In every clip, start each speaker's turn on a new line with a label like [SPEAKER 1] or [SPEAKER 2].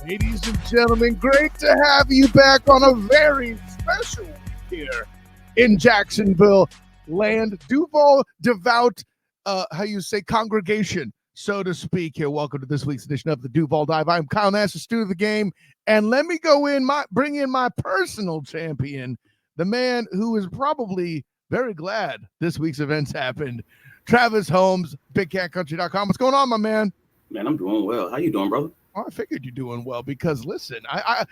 [SPEAKER 1] Ladies and gentlemen, great to have you back on a very special week here in Jacksonville land. Duval devout, congregation, so to speak. Here, welcome to this week's edition of the Duval Dive. I'm Kyle Nash, the student of the game, and let me bring in my personal champion, the man who is probably very glad this week's events happened. Travis Holmes, BigCatCountry.com. What's going on, my man?
[SPEAKER 2] Man, I'm doing well. How you doing, brother?
[SPEAKER 1] Well, I figured you're doing well because, listen, I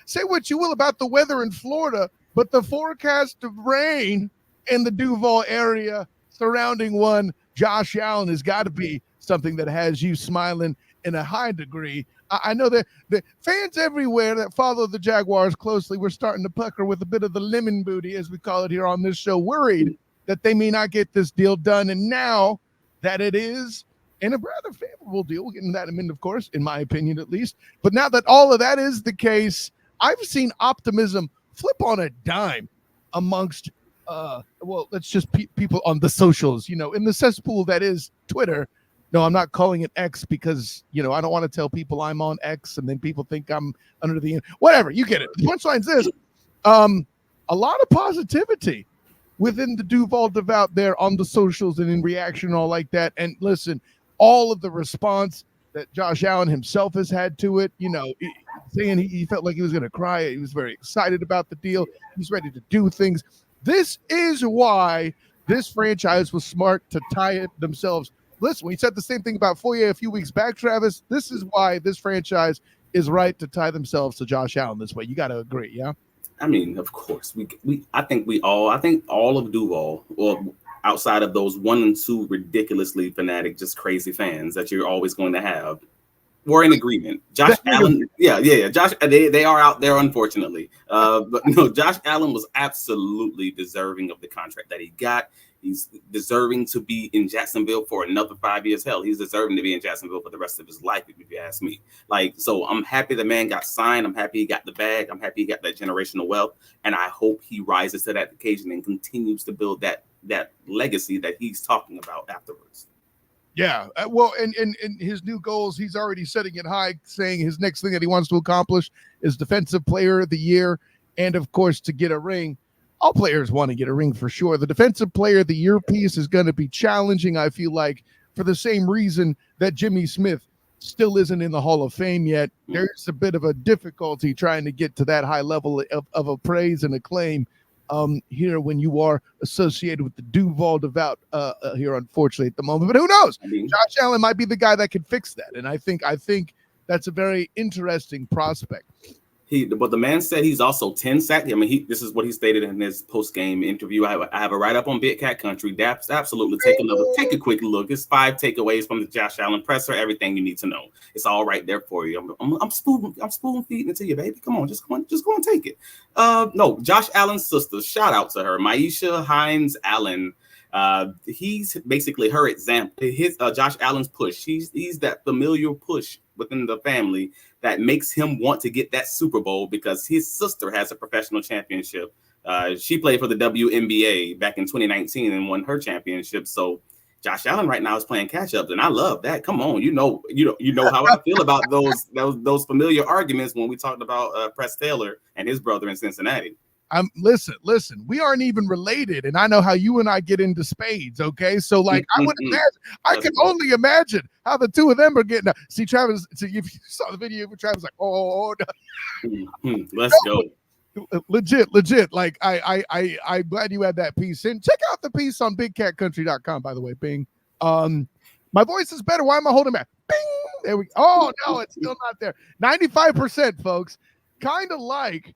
[SPEAKER 1] say what you will about the weather in Florida, but the forecast of rain in the Duval area surrounding one Josh Allen has got to be something that has you smiling in a high degree. I know that the fans everywhere that follow the Jaguars closely, we're starting to pucker with a bit of the lemon booty, as we call it here on this show, worried that they may not get this deal done. And now that it is in a rather favorable deal, we'll get into that in a minute, of course, in my opinion at least. But now that all of that is the case, I've seen optimism flip on a dime amongst, let's just people on the socials, in the cesspool that is Twitter. No, I'm not calling it X because, I don't want to tell people I'm on X and then people think I'm under the whatever. You get it. The punchline's this. A lot of positivity within the Duval devout there on the socials and in reaction and all like that. And listen, all of the response that Josh Allen himself has had to it, saying he felt like he was going to cry. He was very excited about the deal. He's ready to do things. This is why this franchise was smart to tie it themselves. Listen, we said the same thing about Foye a few weeks back, Travis. This is why this franchise is right to tie themselves to Josh Allen this way. You got to agree, yeah?
[SPEAKER 2] I mean, of course, I think all of Duval, or outside of those 1 and 2 ridiculously fanatic, just crazy fans that you're always going to have, we're in agreement. Josh Allen, yeah. Josh, they are out there, unfortunately. But no, Josh Allen was absolutely deserving of the contract that he got. He's deserving to be in Jacksonville for another 5 years. Hell, he's deserving to be in Jacksonville for the rest of his life, if you ask me. So I'm happy the man got signed. I'm happy he got the bag. I'm happy he got that generational wealth. And I hope he rises to that occasion and continues to build that legacy that he's talking about afterwards.
[SPEAKER 1] Yeah, well, and his new goals, he's already setting it high, saying his next thing that he wants to accomplish is Defensive Player of the Year, and of course to get a ring. All players want to get a ring for sure. The Defensive Player of the Year piece is going to be challenging, I feel like, for the same reason that Jimmy Smith still isn't in the Hall of Fame yet. There's a bit of a difficulty trying to get to that high level of appraise and acclaim here when you are associated with the Duval devout here, unfortunately, at the moment. But who knows? Josh Allen might be the guy that can fix that. And I think that's a very interesting prospect.
[SPEAKER 2] But the man said he's also 10 sacks. I mean, this is what he stated in his post-game interview. I have a write-up on Big Cat Country. Absolutely take a quick look. It's 5 takeaways from the Josh Allen presser. Everything you need to know. It's all right there for you. I'm spoon feeding it to you, baby. Come on, just go and take it. No, Josh Allen's sister. Shout out to her, Maisha Hines Allen. He's basically her example. His Josh Allen's push. He's that familiar push within the family that makes him want to get that Super Bowl because his sister has a professional championship. She played for the WNBA back in 2019 and won her championship. So Josh Allen right now is playing catch up, and I love that. Come on, you know how I feel about those familiar arguments when we talked about Press Taylor and his brother in Cincinnati.
[SPEAKER 1] Listen, we aren't even related, and I know how you and I get into spades, okay? So, I would imagine, I can only imagine how the two of them are getting. See, Travis, if you saw the video, Travis like, oh, no.
[SPEAKER 2] Let's go.
[SPEAKER 1] Legit. I'm glad you had that piece in. Check out the piece on BigCatCountry.com, by the way, Bing. My voice is better. Why am I holding back? Bing! There we go. Oh, no, it's still not there. 95%, folks. Kind of like,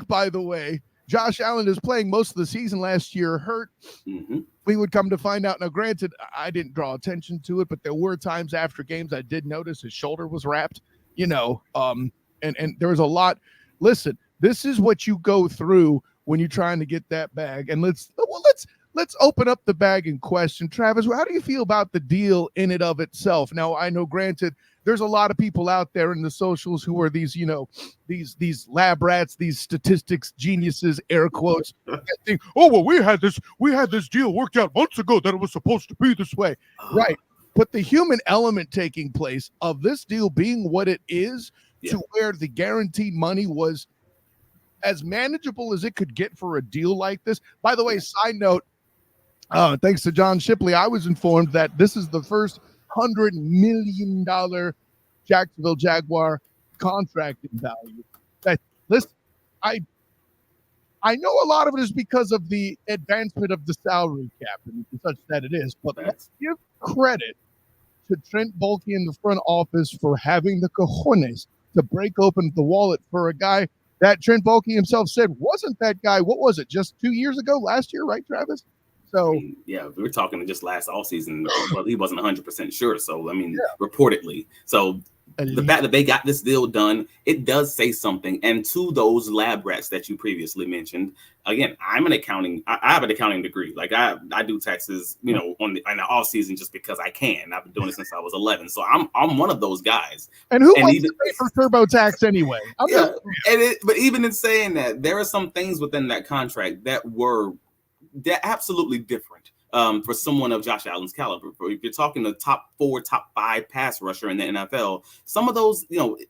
[SPEAKER 1] by the way, Josh Allen is playing most of the season last year hurt. Mm-hmm. We would come to find out. Now, granted, I didn't draw attention to it, but there were times after games I did notice his shoulder was wrapped, and there was a lot. Listen, this is what you go through when you're trying to get that bag. And let's open up the bag in question. Travis, how do you feel about the deal in and of itself? Now, I know, granted, there's a lot of people out there in the socials who are these these lab rats, these statistics geniuses, air quotes. Think, oh, well, we had this deal worked out months ago that it was supposed to be this way. Right. But the human element taking place of this deal being what it is to where the guaranteed money was as manageable as it could get for a deal like this. By the way, side note, thanks to John Shipley, I was informed that this is the first $100 million Jacksonville Jaguar contracting value. That, listen, I know a lot of it is because of the advancement of the salary cap and such that it is, but let's give credit to Trent Baalke in the front office for having the cojones to break open the wallet for a guy that Trent Baalke himself said wasn't that guy. What was it? Just 2 years ago, last year, right, Travis? So
[SPEAKER 2] yeah, we were talking just last all season, but he wasn't 100% sure. So reportedly, so the fact that they got this deal done, it does say something. And to those lab rats that you previously mentioned, again, I have an accounting degree. Like I do taxes, in the off season just because I can. I've been doing it since I was 11, so I'm one of those guys.
[SPEAKER 1] And who wants to pay for TurboTax anyway?
[SPEAKER 2] But even in saying that, there are some things within that contract that they're absolutely different. For someone of Josh Allen's caliber. If you're talking the top 4, top 5 pass rusher in the NFL, some of those,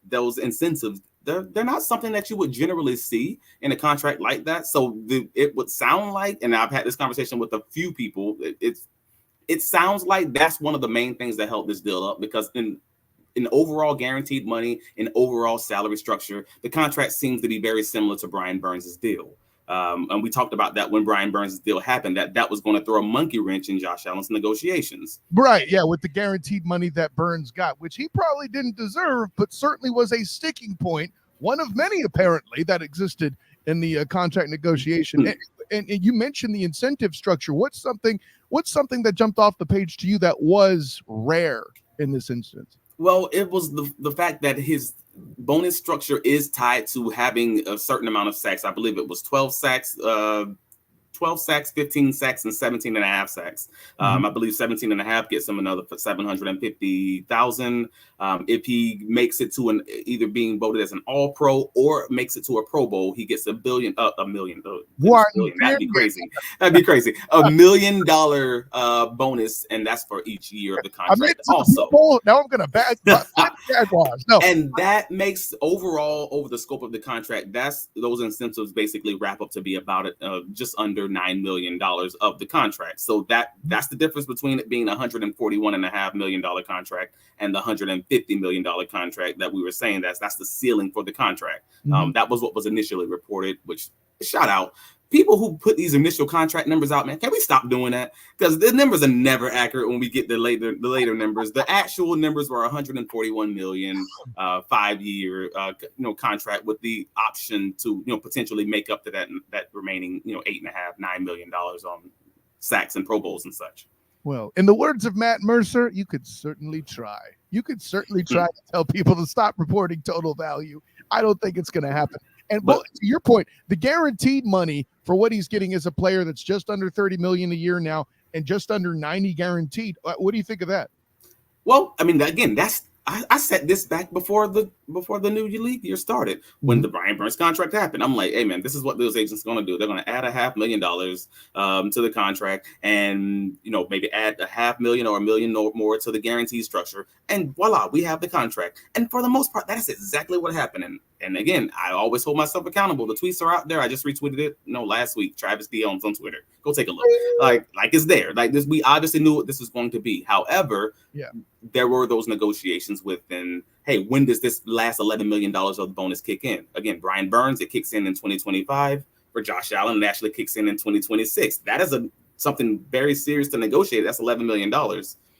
[SPEAKER 2] those incentives, they're not something that you would generally see in a contract like that. So it would sound like, and I've had this conversation with a few people, it sounds like that's one of the main things that helped this deal up, because in overall guaranteed money, in overall salary structure, the contract seems to be very similar to Brian Burns' deal. And we talked about that when Brian Burns' deal happened, that was going to throw a monkey wrench in Josh Allen's negotiations.
[SPEAKER 1] Right, yeah, with the guaranteed money that Burns got, which he probably didn't deserve, but certainly was a sticking point, one of many apparently that existed in the contract negotiation. And you mentioned the incentive structure. What's something that jumped off the page to you that was rare in this instance?
[SPEAKER 2] Well, it was the fact that his bonus structure is tied to having a certain amount of sacks. I believe it was 12 sacks, 15 sacks, and 17 and a half sacks. I believe 17 and a half gets him another $750,000. If he makes it to either being voted as an all pro or makes it to a Pro Bowl, he gets $1 million. That'd be crazy. $1 million bonus, and that's for each year of the contract. Also,
[SPEAKER 1] now I'm gonna back Jaguars. No,
[SPEAKER 2] and that makes overall over the scope of the contract, those incentives basically wrap up to be about just under $9 million of the contract. So that's the difference between it being $141.5 million contract and the $150 million contract that we were saying that's the ceiling for the contract. That was what was initially reported, which shout out people who put these initial contract numbers out, man. Can we stop doing that? Because the numbers are never accurate when we get the later numbers. The actual numbers were 141 million, 5-year contract with the option to potentially make up to that remaining $8.5-9 million on sacks and Pro Bowls and such.
[SPEAKER 1] Well, in the words of Matt Mercer, you could certainly try. You could certainly try to tell people to stop reporting total value. I don't think it's going to happen. And to your point, the guaranteed money for what he's getting as a player that's just under $30 million a year now and just under 90 guaranteed. What do you think of that?
[SPEAKER 2] Well, I mean, again, I set this back before the new league year started. When the Brian Burns contract happened, I'm like, hey man, this is what those agents are going to do. They're going to add $500,000 to the contract, and maybe add $500,000 or $1 million more to the guarantee structure, and voila, we have the contract. And for the most part, that's exactly what happened. And again, I always hold myself accountable. The tweets are out there. I just retweeted it, last week. Travis D. Holmes on Twitter. Go take a look. Like it's there. Like this, we obviously knew what this was going to be. However, there were those negotiations within. Hey, when does this last $11 million of the bonus kick in? Again, Brian Burns, it kicks in 2025. For Josh Allen, it actually kicks in 2026. That is something very serious to negotiate. That's $11 million.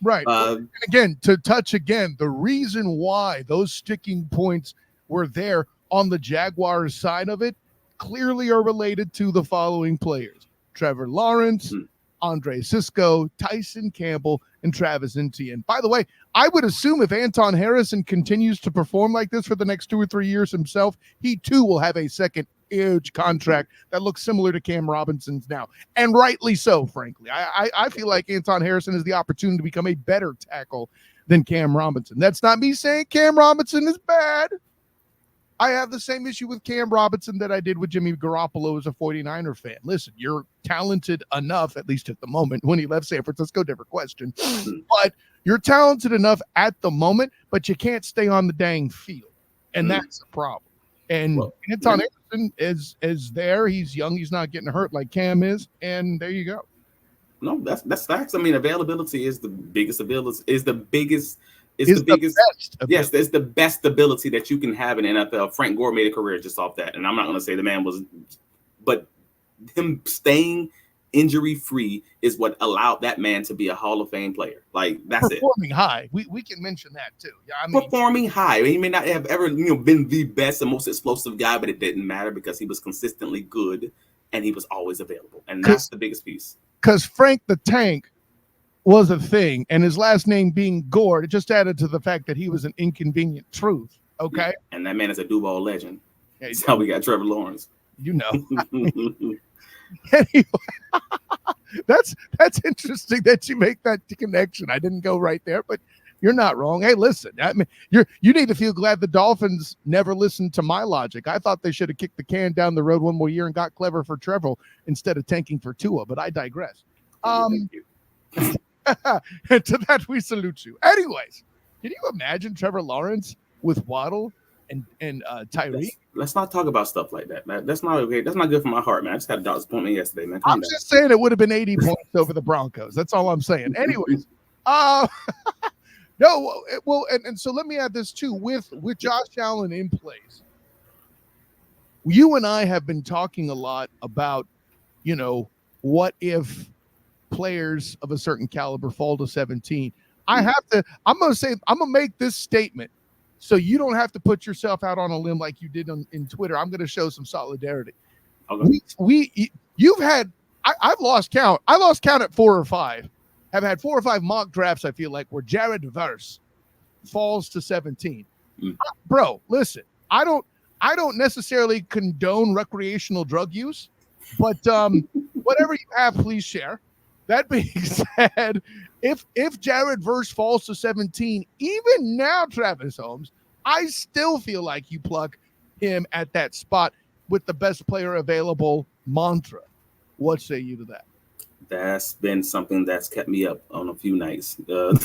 [SPEAKER 1] Right. And again, to touch again, the reason why those sticking points were there on the Jaguars side of it clearly are related to the following players: Trevor Lawrence, Andre Cisco, Tyson Campbell, and Travis Etienne. By the way, I would assume if Anton Harrison continues to perform like this for the next 2 or 3 years himself, he too will have a second huge contract that looks similar to Cam Robinson's now. And rightly so, frankly. I feel like Anton Harrison has the opportunity to become a better tackle than Cam Robinson. That's not me saying Cam Robinson is bad. I have the same issue with Cam Robinson that I did with Jimmy Garoppolo as a 49er fan. Listen, you're talented enough, at least at the moment. When he left San Francisco, different question. But you're talented enough at the moment, but you can't stay on the dang field. and that's the problem. And
[SPEAKER 2] Well,
[SPEAKER 1] Anton Anderson is there. He's young. He's not getting hurt like Cam is, and there you go.
[SPEAKER 2] No, that's facts. I mean, availability is the biggest ability. Is the biggest.
[SPEAKER 1] Best
[SPEAKER 2] Yes, it's the best ability that you can have in NFL. Frank Gore made a career just off that, and I'm not going to say the man was, but him staying injury free is what allowed that man to be a Hall of Fame player. Like that's
[SPEAKER 1] performing high. We can mention that too. Yeah, I
[SPEAKER 2] mean, performing high. He may not have ever been the best and most explosive guy, but it didn't matter because he was consistently good and he was always available, and that's the biggest piece.
[SPEAKER 1] Because Frank the Tank was a thing, and his last name being Gore, it just added to the fact that he was an inconvenient truth. Okay,
[SPEAKER 2] yeah. And that man is a Duval legend. Yeah, that's how we got Trevor Lawrence.
[SPEAKER 1] You know. Anyway, that's interesting that you make that connection. I didn't go right there, but you're not wrong. Hey, listen, I mean, you need to feel glad the Dolphins never listened to my logic. I thought they should have kicked the can down the road one more year and got clever for Trevor instead of tanking for Tua. But I digress. And to that we salute you. Anyways, can you imagine Trevor Lawrence with Waddle and Tyreek?
[SPEAKER 2] Let's not talk about stuff like that, man. That's not okay. That's not good for my heart, man. I just had a doctor's appointment yesterday, man.
[SPEAKER 1] I'm just saying it would have been 80 points over the Broncos. That's all I'm saying. Anyways, no, well, and so let me add this too. With Josh Allen in place, you and I have been talking a lot about, what if players of a certain caliber fall to 17. I'm going to make this statement so you don't have to put yourself out on a limb like you did in Twitter. I'm going to show some solidarity. Okay. I've lost count. I lost count at 4 or 5. Have had 4 or 5 mock drafts, I feel like, where Jared Verse falls to 17. Bro, listen, I don't necessarily condone recreational drug use, but whatever you have, please share. That being said, if Jared Verse falls to 17, even now, Travis Holmes, I still feel like you pluck him at that spot with the best player available mantra. What say you to that?
[SPEAKER 2] That's been something that's kept me up on a few nights, and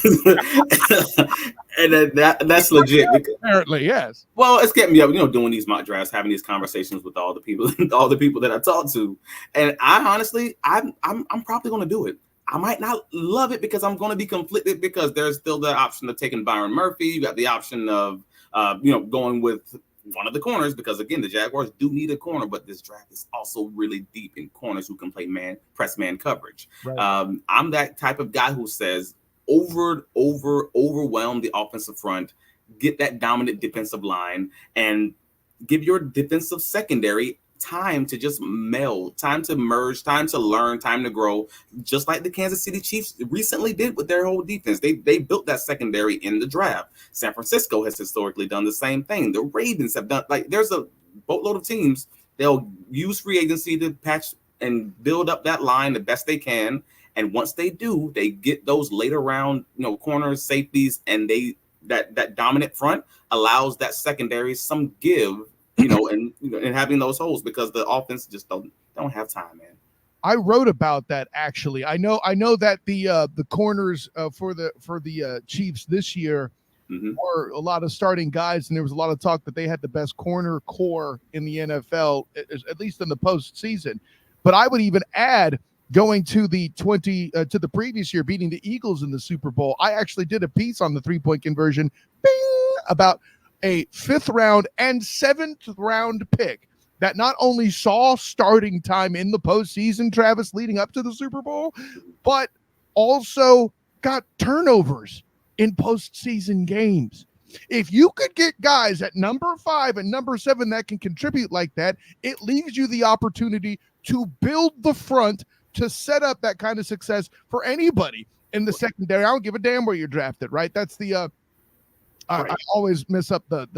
[SPEAKER 2] that's legit. Because,
[SPEAKER 1] apparently, yes.
[SPEAKER 2] Well, it's kept me up, doing these mock drafts, having these conversations with all the people that I talk to, and I honestly, I'm probably going to do it. I might not love it because I'm going to be conflicted because there's still the option of taking Byron Murphy. You got the option of, going with one of the corners because again, the Jaguars do need a corner, but this draft is also really deep in corners who can play press man coverage. Right. I'm that type of guy who says overwhelm the offensive front, get that dominant defensive line, and give your defensive secondary time to just meld, time to merge, time to learn, time to grow, just like the Kansas City Chiefs recently did with their whole defense. They built that secondary in the draft. San Francisco has historically done the same thing. The Ravens have done, there's a boatload of teams. They'll use free agency to patch and build up that line the best they can. And once they do, they get those later round, corners, safeties, and that dominant front allows that secondary some give, and having those holes because the offense just don't have time, man.
[SPEAKER 1] I wrote about that actually. I know that the corners for the Chiefs this year were a lot of starting guys, and there was a lot of talk that they had the best corner core in the NFL, at least in the postseason. But I would even add, going to the previous year, beating the Eagles in the Super Bowl, I actually did a piece on the 3-point conversion, about a 5th round and 7th round pick that not only saw starting time in the postseason, Travis, leading up to the Super Bowl, but also got turnovers in postseason games. If you could get guys at number 5 and number 7 that can contribute like that, it leaves you the opportunity to build the front to set up that kind of success for anybody in the secondary. I don't give a damn where you're drafted, right? That's the I always mess up the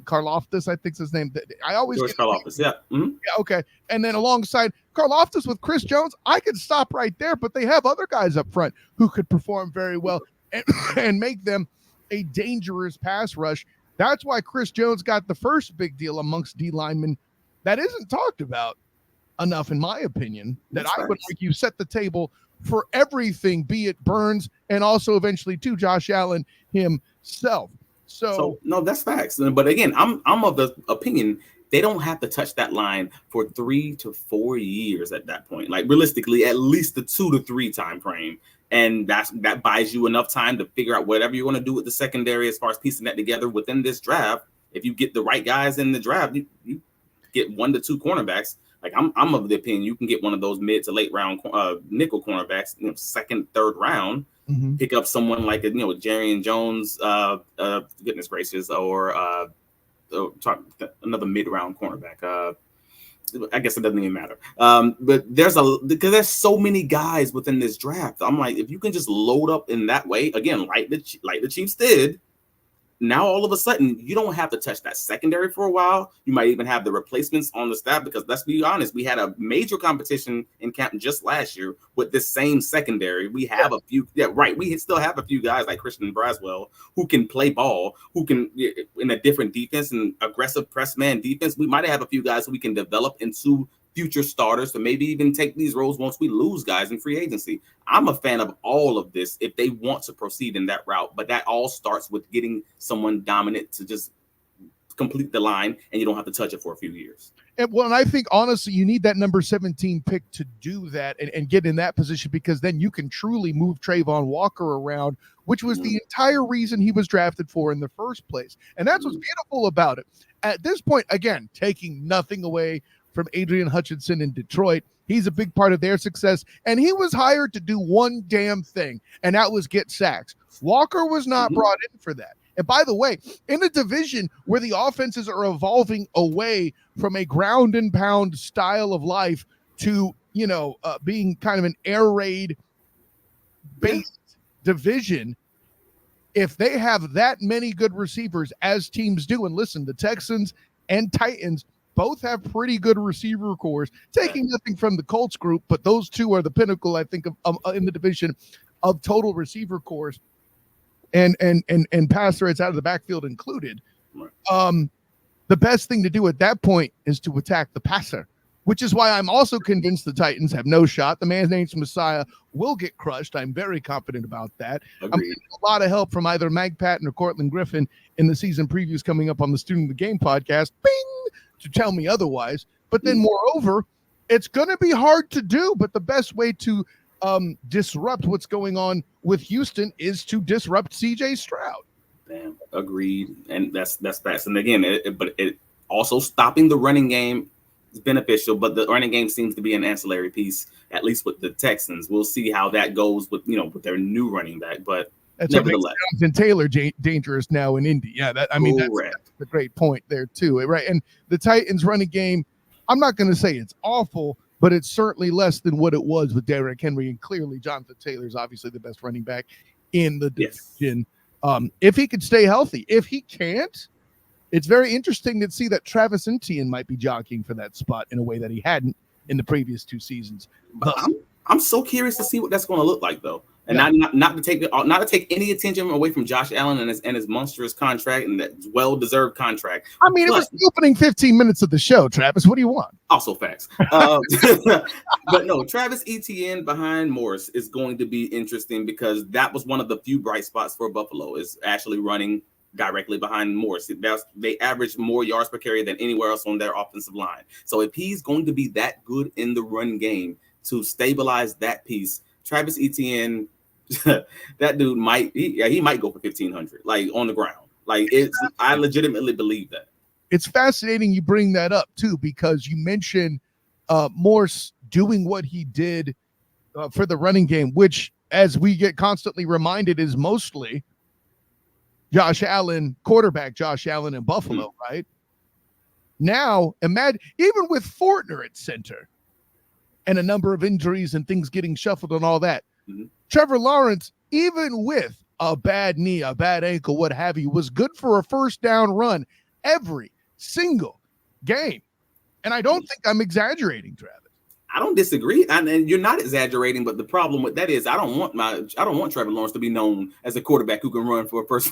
[SPEAKER 1] Karlaftis, I think's his name. I always
[SPEAKER 2] George Karlaftis, yeah. Mm-hmm.
[SPEAKER 1] Yeah, okay. And then alongside Karlaftis with Chris Jones, I could stop right there, but they have other guys up front who could perform very well and make them a dangerous pass rush. That's why Chris Jones got the first big deal amongst D linemen. That isn't talked about enough, in my opinion, that I would argue set the table for everything, be it Burns and also eventually to Josh Allen himself. So
[SPEAKER 2] no, that's facts. But again, I'm of the opinion they don't have to touch that line for 3 to 4 years at that point. Like realistically, at least the 2 to 3 time frame. And that buys you enough time to figure out whatever you want to do with the secondary as far as piecing that together within this draft. If you get the right guys in the draft, you get 1 to 2 cornerbacks. Like I'm of the opinion you can get one of those mid to late round nickel cornerbacks, second, third round.
[SPEAKER 1] mm-hmm.
[SPEAKER 2] Pick up someone like Jerry Jones, goodness gracious, or another mid round cornerback. I guess it doesn't even matter. But because there's so many guys within this draft. I'm like, if you can just load up in that way, again, like the Chiefs did, now all of a sudden you don't have to touch that secondary for a while. You might even have the replacements on the staff because let's be honest, we had a major competition in camp just last year with this same secondary. We have a few, we still have a few guys like Christian Braswell who can play ball, who can in a different defense and aggressive press man defense. We might have a few guys who we can develop into future starters to maybe even take these roles once we lose guys in free agency. I'm a fan of all of this if they want to proceed in that route, but that all starts with getting someone dominant to just complete the line and you don't have to touch it for a few years.
[SPEAKER 1] And I think honestly you need that number 17 pick to do that and get in that position, because then you can truly move Trayvon Walker around, which was the entire reason he was drafted for in the first place. And that's what's beautiful about it. At this point, again, taking nothing away from Adrian Hutchinson in Detroit. He's a big part of their success, and he was hired to do one damn thing, and that was get sacks. Walker was not brought in for that. And by the way, in a division where the offenses are evolving away from a ground and pound style of life to, being kind of an air raid based division, if they have that many good receivers as teams do, and listen, the Texans and Titans both have pretty good receiver cores, taking nothing from the Colts group, but those two are the pinnacle, I think, of in the division of total receiver cores and pass threats out of the backfield included. The best thing to do at that point is to attack the passer, which is why I'm also convinced the Titans have no shot. The man's name's Messiah will get crushed. I'm very confident about that.
[SPEAKER 2] Agreed.
[SPEAKER 1] I'm getting a lot of help from either Mag Patton or Cortland Griffin in the season previews coming up on the Student of the Game podcast. Bing! To tell me otherwise. But then moreover, it's going to be hard to do, but the best way to disrupt what's going on with Houston is to disrupt CJ Stroud.
[SPEAKER 2] Damn, agreed. And that's fast. And again, it also stopping the running game is beneficial, but the running game seems to be an ancillary piece, at least with the Texans. We'll see how that goes with with their new running back, but
[SPEAKER 1] that's nevertheless, Jonathan Taylor dangerous now in Indy. Yeah, that's a great point there too, right? And the Titans' running game, I'm not going to say it's awful, but it's certainly less than what it was with Derrick Henry, and clearly Jonathan Taylor is obviously the best running back in the division. If he could stay healthy. If he can't, it's very interesting to see that Travis Etienne might be jockeying for that spot in a way that he hadn't in the previous 2 seasons.
[SPEAKER 2] But I'm so curious to see what that's going to look like, though. And not to take any attention away from Josh Allen and his monstrous contract and that well-deserved contract.
[SPEAKER 1] I mean, it was the opening 15 minutes of the show, Travis. What do you want?
[SPEAKER 2] Also facts. But no, Travis Etienne behind Morris is going to be interesting because that was one of the few bright spots for Buffalo is actually running directly behind Morris. They average more yards per carry than anywhere else on their offensive line. So if he's going to be that good in the run game to stabilize that piece, Travis Etienne, that dude might go for 1,500 like on the ground. I legitimately believe that.
[SPEAKER 1] It's fascinating you bring that up too, because you mentioned Morse doing what he did for the running game, which, as we get constantly reminded, is mostly quarterback Josh Allen in Buffalo, right? Now, imagine even with Fortner at center and a number of injuries and things getting shuffled and all that. Trevor Lawrence, even with a bad knee, a bad ankle, what have you, was good for a first down run every single game. And I don't think I'm exaggerating, Travis.
[SPEAKER 2] I don't disagree, and you're not exaggerating. But the problem with that is I don't want Trevor Lawrence to be known as a quarterback who can run for a first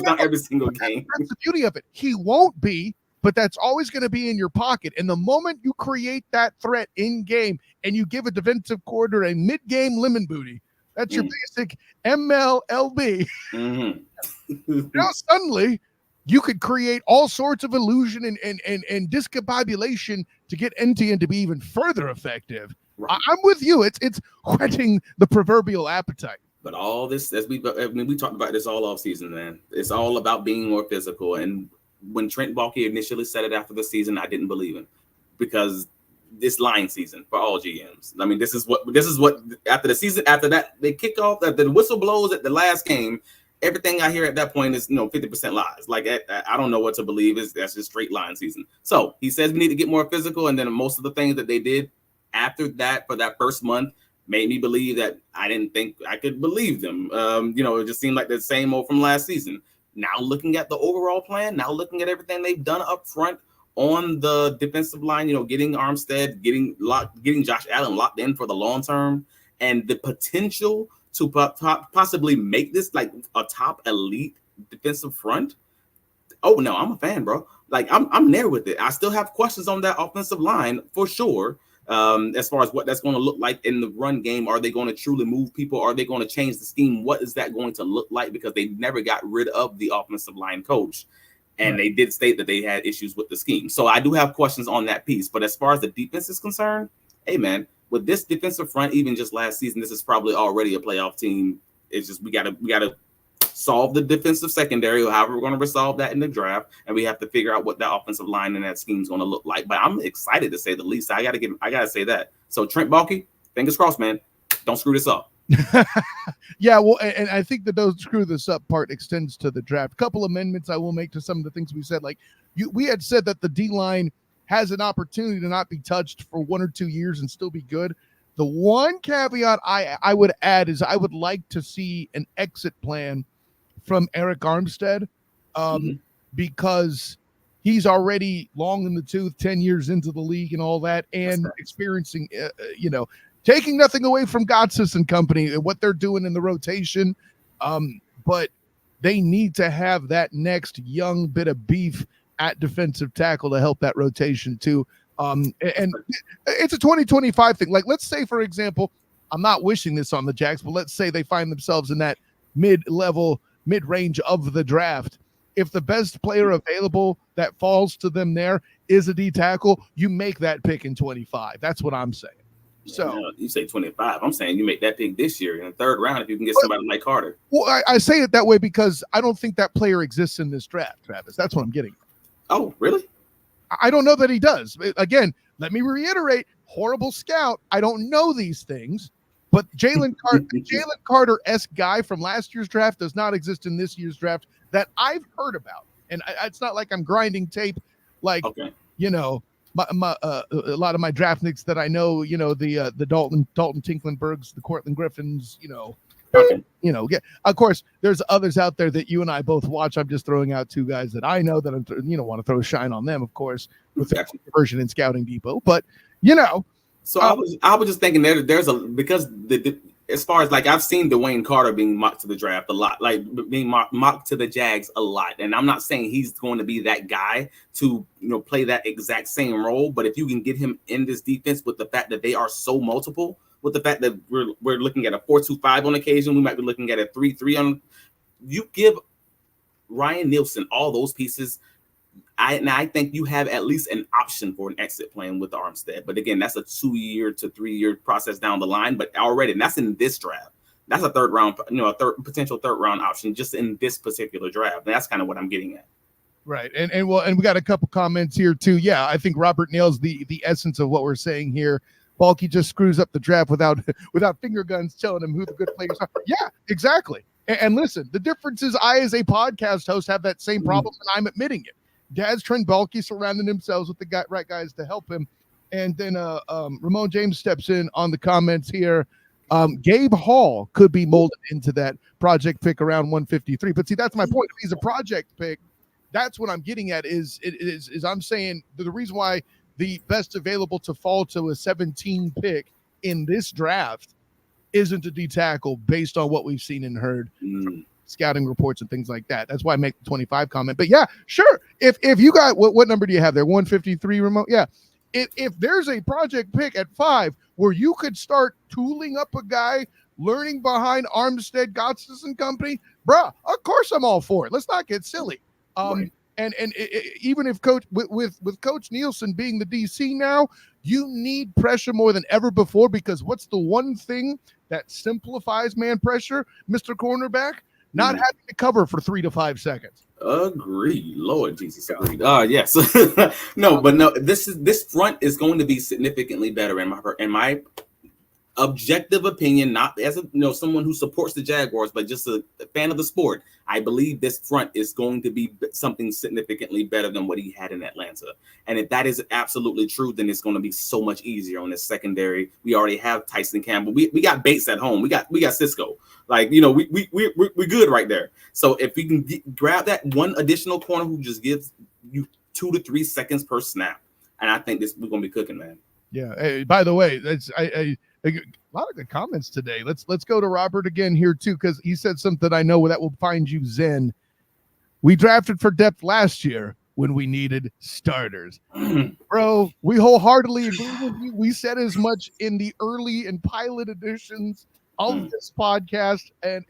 [SPEAKER 2] down every single game.
[SPEAKER 1] That's the beauty of it. He won't be, but that's always going to be in your pocket. And the moment you create that threat in game and you give a defensive coordinator a mid-game lemon booty, That's your basic MLLB.
[SPEAKER 2] Mm-hmm.
[SPEAKER 1] Now suddenly you could create all sorts of illusion and discombobulation to get NTN to be even further effective.
[SPEAKER 2] Right.
[SPEAKER 1] I'm with you. It's whetting the proverbial appetite.
[SPEAKER 2] But all this, we talked about this all off season, man. It's all about being more physical. And when Trent Baalke initially said it after the season, I didn't believe him, because this line season for all GMs. I mean, this is what after the season, after that they kick off, the whistle blows at the last game. Everything I hear at that point is 50% lies. Like I don't know what to believe. That's just straight line season. So he says we need to get more physical, and then most of the things that they did after that for that first month made me believe that I didn't think I could believe them. It just seemed like the same old from last season. Now looking at the overall plan, now looking at everything they've done up front on the defensive line, getting Armstead, getting Josh Allen locked in for the long term, and the potential to possibly make this like a top elite defensive front. Oh no, I'm a fan, bro. Like I'm there with it. I still have questions on that offensive line for sure. As far as what that's going to look like in the run game. Are they going to truly move people? Are they going to change the scheme? What is that going to look like? Because they never got rid of the offensive line coach. And They did state that they had issues with the scheme. So I do have questions on that piece. But as far as the defense is concerned, hey, man, with this defensive front, even just last season, this is probably already a playoff team. It's just we gotta solve the defensive secondary, or however we're going to resolve that in the draft, and we have to figure out what that offensive line and that scheme is going to look like. But I'm excited, to say the least. I gotta say that. So Trent Baalke, fingers crossed, man. Don't screw this up.
[SPEAKER 1] Yeah, well, and I think that those screw this up part extends to the draft. A couple amendments I will make to some of the things we said. Like we had said that the D-line has an opportunity to not be touched for 1 or 2 years and still be good. The one caveat I would add is I would like to see an exit plan from Eric Armstead, because he's already long in the tooth, 10 years into the league and all that, and experiencing, taking nothing away from Gotsis and company and what they're doing in the rotation. But they need to have that next young bit of beef at defensive tackle to help that rotation too. And it's a 2025 thing. Like, let's say, for example, I'm not wishing this on the Jags, but let's say they find themselves in that mid-range of the draft. If the best player available that falls to them there is a D tackle, you make that pick in 25. That's what I'm saying. So
[SPEAKER 2] you say 25. I'm saying you make that pick this year in the third round if you can get somebody like Carter.
[SPEAKER 1] Well, I say it that way because I don't think that player exists in this draft, Travis. That's what I'm getting.
[SPEAKER 2] Oh, really?
[SPEAKER 1] I don't know that he does. Again, let me reiterate, horrible scout. I don't know these things, but Jalen Carter-esque guy from last year's draft does not exist in this year's draft that I've heard about. And it's not like I'm grinding tape like, my a lot of my draft nicks that I know, the Dalton Tinklenbergs, the Cortland Griffins, of course, there's others out there that you and I both watch. I'm just throwing out two guys that I know that I'm, want to throw a shine on them, of course, with the version in Scouting Depot. But
[SPEAKER 2] so I was just thinking because as far as like I've seen Dwayne Carter being mocked to the draft a lot, like being mocked to the Jags a lot, and I'm not saying he's going to be that guy to play that exact same role, but if you can get him in this defense with the fact that they are so multiple. With the fact that we're looking at a 4-2-5 on occasion, we might be looking at a 3-3 on. You give Ryan Nielsen all those pieces, I think you have at least an option for an exit plan with Armstead. But again, that's a 2-year to 3-year process down the line. But already, and that's in this draft. That's a third round, potential third round option just in this particular draft. And that's kind of what I'm getting at.
[SPEAKER 1] Right, and we got a couple comments here too. Yeah, I think Robert nails the essence of what we're saying here. Baalke just screws up the draft without finger guns telling him who the good players are. Yeah, exactly. And listen, the difference is I, as a podcast host, have that same problem, and I'm admitting it. Dad's Trent Baalke surrounding themselves with the right guys to help him. And then Ramon James steps in on the comments here. Gabe Hall could be molded into that project pick around 153. But see, that's my point. If he's a project pick, that's what I'm getting at is I'm saying the reason why the best available to fall to a 17 pick in this draft isn't a D tackle based on what we've seen and heard from scouting reports and things like that. That's why I make the 25 comment. But yeah, sure. If you got what number do you have there? 153 remote? Yeah. If there's a project pick at 5 where you could start tooling up a guy learning behind Armstead, Gotsis and company, bruh, of course I'm all for it. Let's not get silly.
[SPEAKER 2] Right.
[SPEAKER 1] And even if coach with Coach Nielsen being the DC now, you need pressure more than ever before, because what's the one thing that simplifies man pressure, Mr. Cornerback? Not having to cover for 3 to 5 seconds.
[SPEAKER 2] Agreed. Lord Jesus, agreed. Yes. No, but no, this front is going to be significantly better in my objective opinion, not as someone who supports the Jaguars, but just a fan of the sport. I believe this front is going to be something significantly better than what he had in Atlanta. And if that is absolutely true, then it's going to be so much easier on this secondary. We already have Tyson Campbell. We got Bates at home. We got Cisco. Like, we're good right there. So if we can grab that one additional corner who just gives you 2 to 3 seconds per snap, and I think we're going to be cooking, man.
[SPEAKER 1] Yeah. Hey, by the way, that's a lot of good comments today. Let's go to Robert again here too, because he said something I know that will find you zen. We drafted for depth last year when we needed starters. Bro, we wholeheartedly agree with you. We said as much in the early and pilot editions of this podcast, and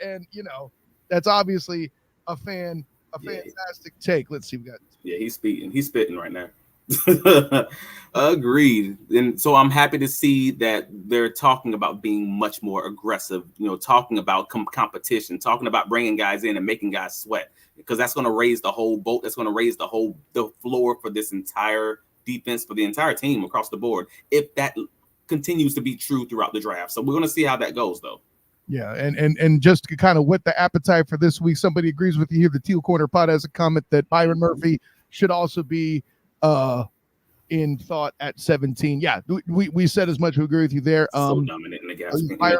[SPEAKER 1] that's obviously a fantastic take. Let's see, we got
[SPEAKER 2] he's spitting right now. Agreed. And so I'm happy to see that they're talking about being much more aggressive, talking about competition, talking about bringing guys in and making guys sweat, because that's going to raise the whole boat. That's going to raise the floor for this entire defense, for the entire team across the board, if that continues to be true throughout the draft. So we're going to see how that goes, though.
[SPEAKER 1] Yeah, and just to kind of whet the appetite for this week, somebody agrees with you here. The Teal Corner Pod has a comment that Byron Murphy should also be in thought at 17. Yeah, we said as much. We agree with you there.
[SPEAKER 2] So dominant in the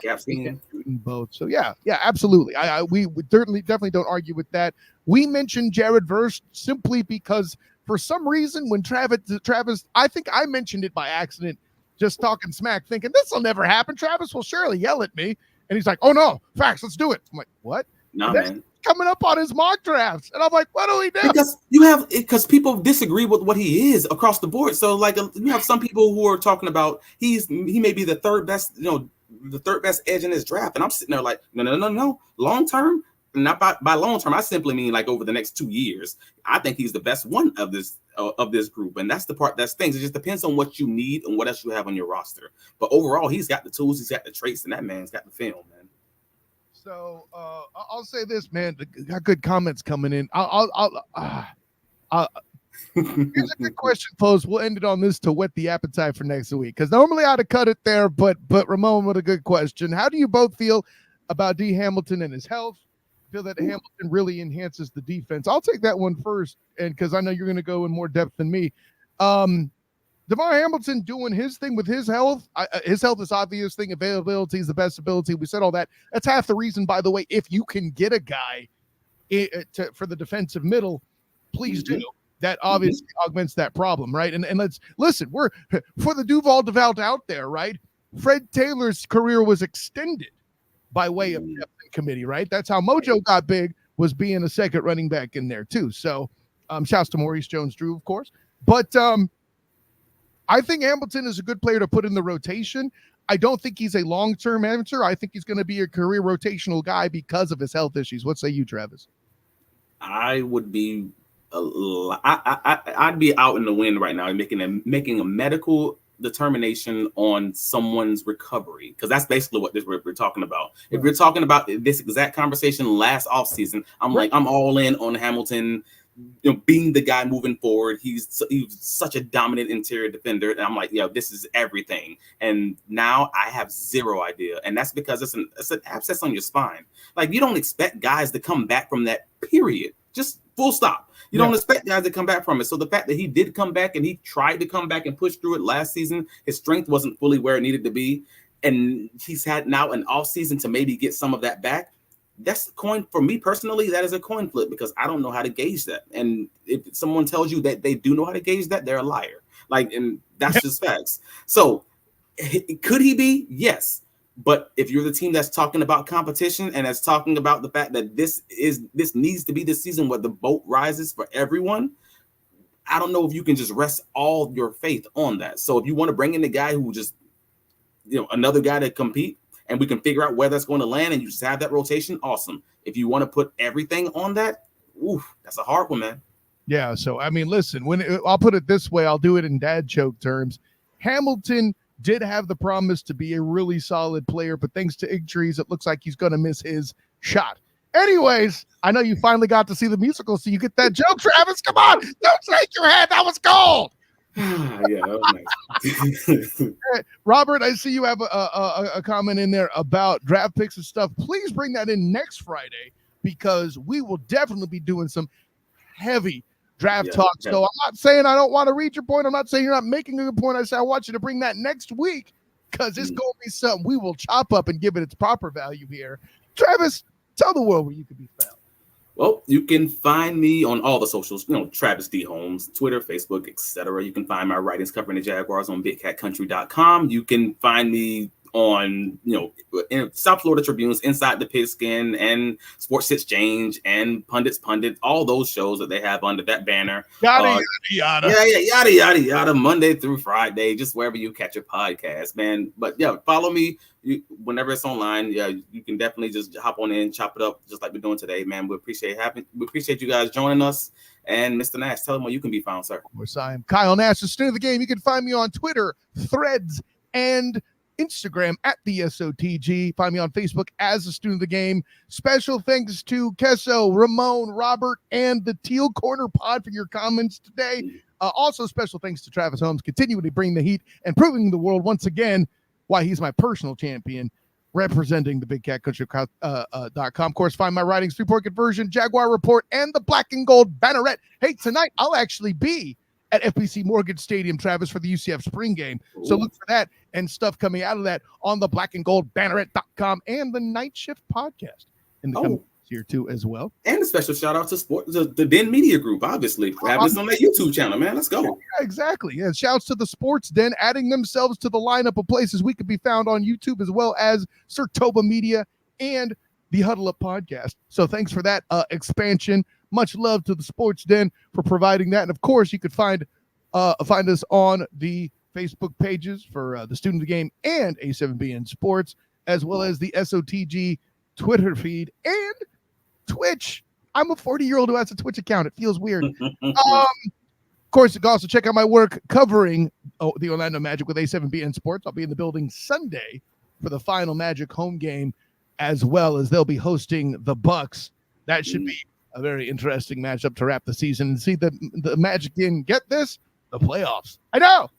[SPEAKER 2] gap scheme.
[SPEAKER 1] Both. So yeah, absolutely. We definitely don't argue with that. We mentioned Jared Verse simply because for some reason when Travis, I think I mentioned it by accident, just talking smack, thinking this will never happen. Travis will surely yell at me, and he's like, "Oh no, facts, let's do it." I'm like, "What?"
[SPEAKER 2] No, man.
[SPEAKER 1] Coming up on his mock drafts, and I'm like, what do we do?
[SPEAKER 2] Because people disagree with what he is across the board. So like you have some people who are talking about he may be the third best, the third best edge in this draft, and I'm sitting there like, no, long term, not by long term. I simply mean like over the next 2 years. I think he's the best one of this group, and that's the part that's things. It just depends on what you need and what else you have on your roster. But overall, he's got the tools, he's got the traits, and that man's got the film, man.
[SPEAKER 1] So I'll say this, man. Got good comments coming in. Here's a good question posed. We'll end it on this to whet the appetite for next week, because normally I'd have cut it there, but Ramon with a good question. How do you both feel about D. Hamilton and his health? Feel that Hamilton really enhances the defense? I'll take that one first, and because I know you're going to go in more depth than me. DeVar Hamilton doing his thing with his health. His health is obvious thing. Availability is the best ability. We said all that. That's half the reason, by the way, if you can get a guy for the defensive middle, please do. That obviously augments that problem, right? And let's listen. We're for the Duval out there, right? Fred Taylor's career was extended by way of depth and committee, right? That's how Mojo got big, was being a second running back in there too. So shouts to Maurice Jones-Drew, of course. But I think Hamilton is a good player to put in the rotation. I don't think he's a long-term answer. I think he's going to be a career rotational guy because of his health issues. What say you, Travis?
[SPEAKER 2] I would be I'd be out in the wind right now making a medical determination on someone's recovery, because that's basically what we're talking about. Right. If we're talking about this exact conversation last offseason, I'm like, I'm all in on Hamilton, being the guy moving forward. He's such a dominant interior defender, and I'm like, this is everything. And now I have zero idea, and that's because it's an abscess on your spine. Like, you don't expect guys to come back from that, period. Just full stop. You don't expect guys to come back from it. So the fact that he did come back and he tried to come back and push through it last season, his strength wasn't fully where it needed to be, and he's had now an off season to maybe get some of that back. That's coin for me personally. That is a coin flip, because I don't know how to gauge that. And if someone tells you that they do know how to gauge that, they're a liar. And that's just facts. So could he be? Yes. But if you're the team that's talking about competition and that's talking about the fact that this needs to be the season where the boat rises for everyone, I don't know if you can just rest all your faith on that. So if you want to bring in the guy who just, another guy to compete, and we can figure out where that's going to land, and you just have that rotation, awesome. If you want to put everything on that, that's a hard one, man.
[SPEAKER 1] Yeah, so I mean, listen, I'll put it this way, I'll do it in dad joke terms. Hamilton did have the promise to be a really solid player, but thanks to injuries, it looks like he's going to miss his shot. Anyways, I know you finally got to see the musical, so you get that joke, Travis. Come on, don't shake your head. That was gold.
[SPEAKER 2] Yeah, that was nice.
[SPEAKER 1] Robert, I see you have a comment in there about draft picks and stuff. Please bring that in next Friday, because we will definitely be doing some heavy draft talk. So I'm not saying I don't want to read your point. I'm not saying you're not making a good point. I say I want you to bring that next week, because it's going to be something we will chop up and give it its proper value here. Travis, tell the world where you can be found.
[SPEAKER 2] Well, you can find me on all the socials, Travis D. Holmes, Twitter, Facebook, etc. You can find my writings covering the Jaguars on BigCatCountry.com. You can find me on, in South Florida Tribune's Inside the Pigskin and Sports Exchange and Pundits Pundit, all those shows that they have under that banner.
[SPEAKER 1] Yada, yada.
[SPEAKER 2] Yeah, yada, yada, yada, Monday through Friday, just wherever you catch your podcast, man. But yeah, follow me whenever it's online. Yeah, you can definitely just hop on in, chop it up, just like we're doing today, man. We appreciate you guys joining us. And Mr. Nash, tell them where you can be found, sir.
[SPEAKER 1] Of course, I am Kyle Nash, the student of the game. You can find me on Twitter, Threads, and Instagram at the SOTG. Find me on Facebook as a student of the game. Special thanks to Kesso, Ramon, Robert, and the Teal Corner Pod for your comments today. Also, special thanks to Travis Holmes, continuing to bring the heat and proving the world once again why he's my personal champion, representing the BigCatCountry.com. Of course, find my writings, 3-point conversion, Jaguar Report, and the Black and Gold Banneret. Hey, tonight I'll actually be at FBC Mortgage Stadium, Travis, for the UCF spring game. Ooh. So look for that and stuff coming out of that on the blackandgoldbanneret.com and the Night Shift podcast in the coming year too as well.
[SPEAKER 2] And a special shout out to the Den Media Group, obviously, for having us on that YouTube channel, man. Let's go.
[SPEAKER 1] Yeah, exactly. Yeah, shouts to the Sports Den, adding themselves to the lineup of places we could be found on YouTube, as well as Sertoba Media and the Huddle Up podcast. So thanks for that expansion. Much love to the Sports Den for providing that. And of course, you could find us on the Facebook pages for the Student of the Game and A7BN Sports, as well as the SOTG Twitter feed and Twitch. I'm a 40-year-old who has a Twitch account. It feels weird. Of course, you can also check out my work covering the Orlando Magic with A7BN Sports. I'll be in the building Sunday for the final Magic home game, as well as they'll be hosting the Bucks. That should be a very interesting matchup to wrap the season and see the Magic in, get this, the playoffs. I know.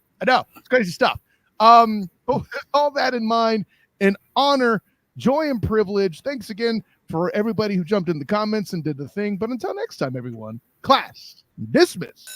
[SPEAKER 1] It's crazy stuff. With all that in mind, an honor, joy, and privilege. Thanks again for everybody who jumped in the comments and did the thing. But until next time, everyone, class dismissed.